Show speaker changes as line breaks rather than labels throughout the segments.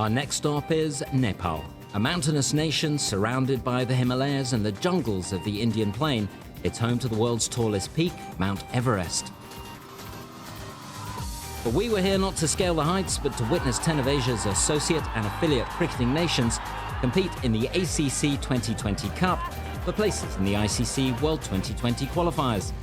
Our next stop is Nepal, a mountainous nation surrounded by the Himalayas and the jungles of the Indian plain. It's home to the world's tallest peak, Mount Everest. But we were here not to scale the heights, but to witness 10 of Asia's associate and affiliate cricketing nations compete in the ACC 2020 Cup for places in the ICC World 2020 qualifiers.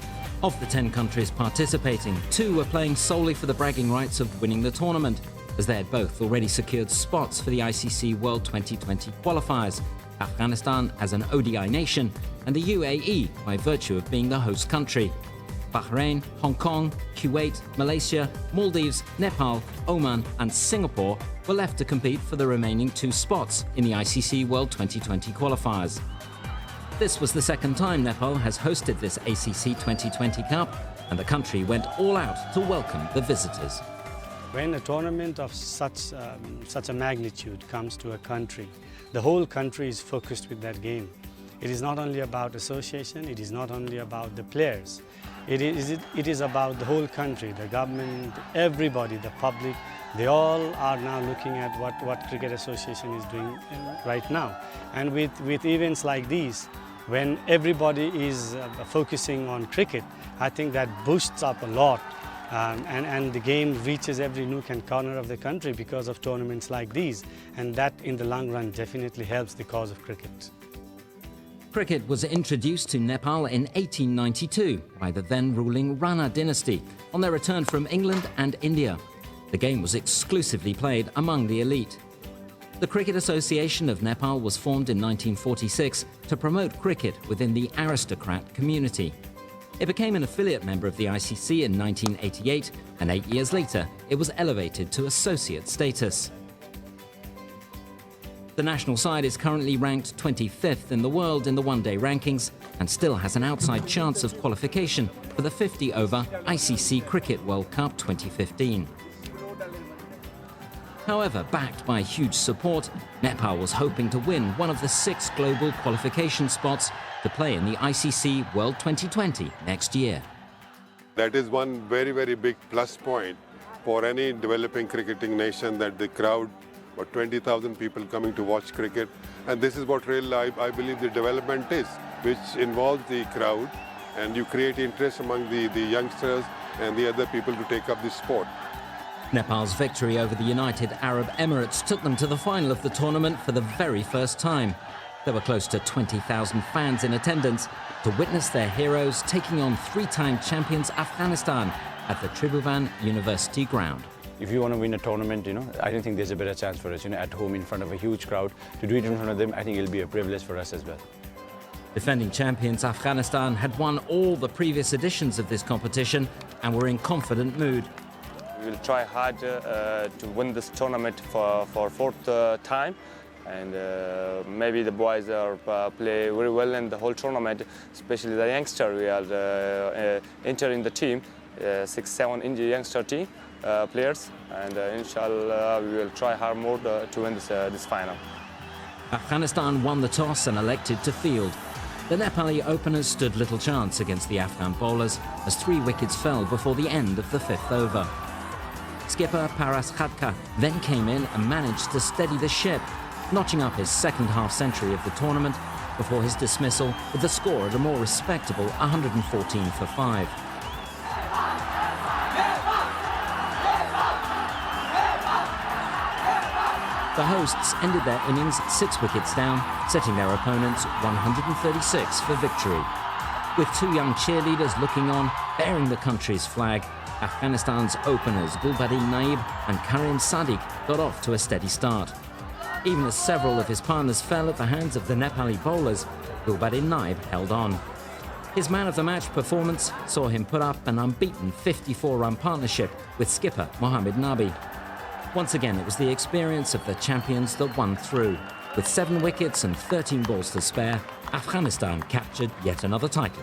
Of the 10 countries participating, 2 were playing solely for the bragging rights of winning the tournament, as they had both already secured spots for the ICC World 2020 qualifiers, Afghanistan as an ODI nation and the UAE by virtue of being the host country. Bahrain, Hong Kong, Kuwait, Malaysia, Maldives, Nepal, Oman and Singapore were left to compete for the remaining 2 spots in the ICC World 2020 qualifiers. This was the second time Nepal has hosted this ACC 2020 Cup, and the country went all out to welcome the visitors.
When a tournament of such a magnitude comes to a country, the whole country is focused with that game. It is not only about association, it is not only about the players. It is about the whole country, the government, everybody, the public. They all are now looking at what Cricket Association is doing right now. And with events like these, when everybody is focusing on cricket, I think that boosts up a lot. And the game reaches every nook and corner of the country because of tournaments like these. And that, in the long run, definitely helps the cause of cricket.
Cricket was introduced to Nepal in 1892 by the then-ruling Rana dynasty on their return from England and India. The game was exclusively played among the elite. The Cricket Association of Nepal was formed in 1946 to promote cricket within the aristocrat community. It became an affiliate member of the ICC in 1988, and 8 years later, it was elevated to associate status. The national side is currently ranked 25th in the world in the one-day rankings and still has an outside chance of qualification for the 50-over ICC Cricket World Cup 2015. However, backed by huge support, Nepal was hoping to win one of the 6 global qualification spots to play in the ICC World 2020 next year.
That is one very, very big plus point for any developing cricketing nation, that the crowd, or 20,000 people coming to watch cricket. And this is what really I believe the development is, which involves the crowd, and you create interest among the youngsters and the other people to take up this sport.
Nepal's victory over the United Arab Emirates took them to the final of the tournament for the very first time. There were close to 20,000 fans in attendance to witness their heroes taking on 3-time champions Afghanistan at the Tribhuvan University ground.
If you want to win a tournament, I don't think there's a better chance for us, at home in front of a huge crowd. To do it in front of them, I think it'll be a privilege for us as well.
Defending champions Afghanistan had won all the previous editions of this competition and were in confident mood.
We will try hard to win this tournament for 4th time. And maybe the boys play very well in the whole tournament, especially the youngster. We are entering the team, 6-7 Indian youngster team players, and inshallah we will try hard more to win this final.
Afghanistan won the toss and elected to field. The Nepali openers stood little chance against the Afghan bowlers as 3 wickets fell before the end of the 5th over. Skipper Paras Khadka then came in and managed to steady the ship, notching up his 2nd half-century of the tournament before his dismissal with the score at a more respectable 114 for 5. The hosts ended their innings 6 wickets down, setting their opponents 136 for victory. With 2 young cheerleaders looking on, bearing the country's flag, Afghanistan's openers Gulbadin Naib and Karim Sadiq got off to a steady start. Even as several of his partners fell at the hands of the Nepali bowlers, Gulbadin Naib held on. His man-of-the-match performance saw him put up an unbeaten 54-run partnership with skipper Mohammad Nabi. Once again, it was the experience of the champions that won through. With 7 wickets and 13 balls to spare, Afghanistan captured yet another title.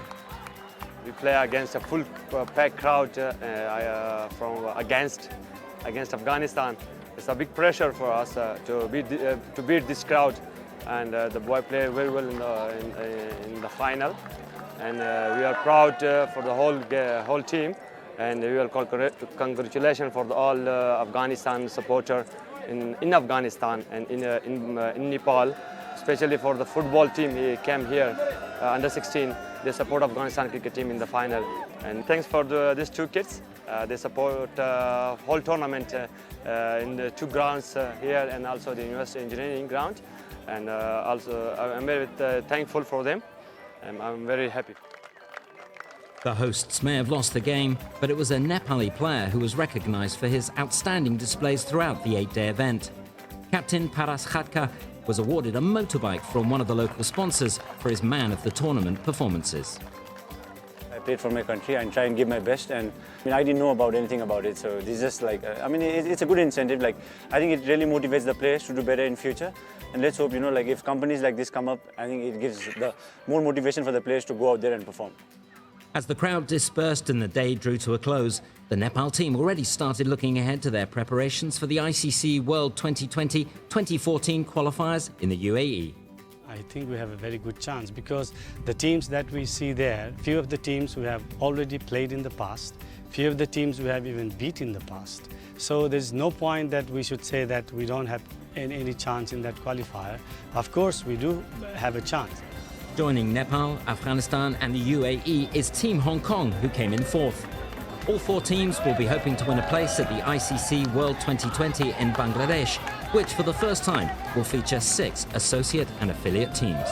We play against a full packed crowd against Afghanistan. It's a big pressure for us to beat this crowd, and the boy played very well in the final. And we are proud for the whole team, and we will congratulations for all Afghanistan supporters in Afghanistan and in Nepal, especially for the football team. He came here, under 16. They support Afghanistan cricket team in the final. And thanks for these two kids. They support whole tournament in the two grounds here and also the University Engineering ground. And also I'm very thankful for them. And I'm very happy.
The hosts may have lost the game, but it was a Nepali player who was recognized for his outstanding displays throughout the 8-day event. Captain Paras Khatka was awarded a motorbike from one of the local sponsors for his man of the tournament performances.
I played for my country and try and give my best, and I didn't know about anything about it, so this is just like, it's a good incentive. Like, I think it really motivates the players to do better in future, and let's hope, like if companies like this come up, I think it gives the more motivation for the players to go out there and perform.
As the crowd dispersed and the day drew to a close, the Nepal team already started looking ahead to their preparations for the ICC World 2020-2014 qualifiers in the UAE.
I think we have a very good chance because the teams that we see there, few of the teams who have already played in the past, few of the teams we have even beat in the past. So there's no point that we should say that we don't have any chance in that qualifier. Of course, we do have a chance.
Joining Nepal, Afghanistan and the UAE is Team Hong Kong, who came in fourth. All four teams will be hoping to win a place at the ICC World 2020 in Bangladesh, which for the first time will feature 6 associate and affiliate teams.